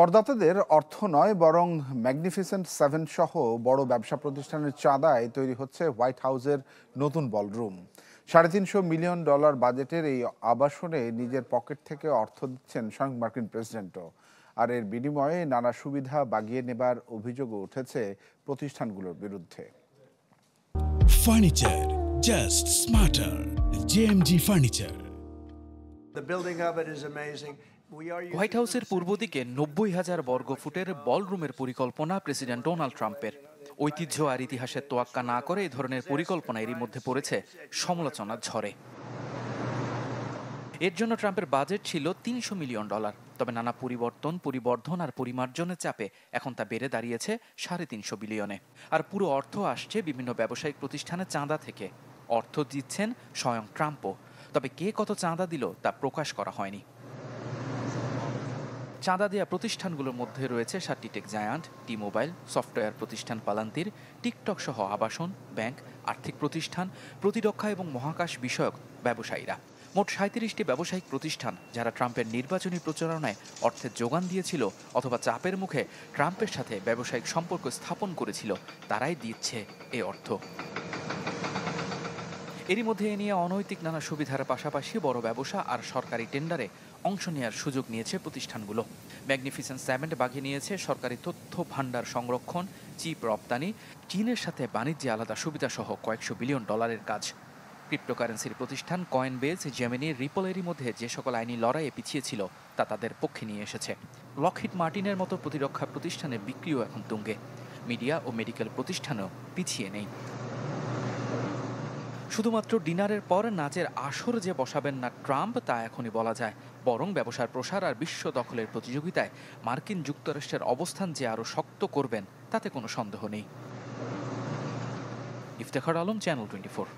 করদাতাদের অর্থ নয় বরং ম্যাগনিফিসেন্ট সেভেন সহ বড় ব্যবসা প্রতিষ্ঠানের চাঁদায় তৈরি হচ্ছে হোয়াইট হাউসের নতুন বলরুম। $350 মিলিয়ন বাজেটের এই আবাসনে নিজের পকেট থেকে অর্থ দিচ্ছেন স্বয়ং মার্কিন প্রেসিডেন্টও। আর এর বিনিময়ে নানা সুবিধা বাগিয়ে নেবার অভিযোগও উঠেছে প্রতিষ্ঠানগুলোর বিরুদ্ধে। Furniture just smarter. JMG Furniture. The building of it is amazing. White হাউসের পূর্ব দিকে 90,000 বর্গফুটের বলরুমের পরিকল্পনা প্রেসিডেন্ট ডোনাল্ড ট্রাম্পের। ঐতিহ্য আর ইতিহাসের তোয়াক্কা না করে এই ধরনের পরিকল্পনা এরই মধ্যে পড়েছে সমালোচনার ঝড়ে। এর জন্য ট্রাম্পের বাজেট ছিল $300 মিলিয়ন, তবে নানা পরিবর্ধন আর পরিমার্জনের চাপে এখন তা বেড়ে দাঁড়িয়েছে $350 বিলিয়নে। আর পুরো অর্থ আসছে বিভিন্ন ব্যবসায়িক প্রতিষ্ঠানের চাঁদা থেকে। অর্থ দিচ্ছেন স্বয়ং ট্রাম্পও, তবে কে কত চাঁদা দিল তা প্রকাশ করা হয়নি। চাঁদা দেয়া প্রতিষ্ঠানগুলোর মধ্যে রয়েছে 7টি টেক জায়ান্ট, টি-মোবাইল, সফটওয়্যার প্রতিষ্ঠান পালান্তির, টিকটক সহ আবাসন, ব্যাংক, আর্থিক প্রতিষ্ঠান, প্রতিরক্ষা এবং মহাকাশ বিষয়ক ব্যবসায়ীরা। মোট 37টি ব্যবসায়িক প্রতিষ্ঠান যারা ট্রাম্পের নির্বাচনী প্রচারণায় অর্থের যোগান দিয়েছিল অথবা চাপের মুখে ট্রাম্পের সাথে ব্যবসায়িক সম্পর্ক স্থাপন করেছিল, তারাই দিচ্ছে এ অর্থ। এরই মধ্যে এ নিয়ে অনৈতিক নানা সুবিধার পাশাপাশি বড় ব্যবসা আর সরকারি টেন্ডারে অংশ নেওয়ার সুযোগ নিয়েছে প্রতিষ্ঠানগুলো। ম্যাগনিফিসেন্ট সেভেন বাগিয়ে নিয়েছে সরকারি তথ্য ভাণ্ডার সংরক্ষণ, চিপ রপ্তানি, চীনের সাথে বাণিজ্যে আলাদা সুবিধা সহ কয়েকশো বিলিয়ন ডলারের কাজ। ক্রিপ্টোকারেন্সির প্রতিষ্ঠান কয়েনবেজ, জেমিনি, রিপল এরই মধ্যে যে সকল আইনি লড়াইয়ে পিছিয়ে ছিল তা তাদের পক্ষে নিয়ে এসেছে। লকহিড মার্টিনের মতো প্রতিরক্ষা প্রতিষ্ঠানের বিক্রিও এখন তুঙ্গে। মিডিয়া ও মেডিকেল প্রতিষ্ঠানও পিছিয়ে নেই। শুধুমাত্র ডিনারের পর নাচের আসর যে বসাবেন না ট্রাম্প তা এখনই বলা যায়, বরং ব্যবসার প্রসার আর বিশ্ব দখলের প্রতিযোগিতায় মার্কিন যুক্তরাষ্ট্রের অবস্থান যে আরও শক্ত করবেন তাতে কোনো সন্দেহ নেই। ইফতেখার আলম, চ্যানেল 24।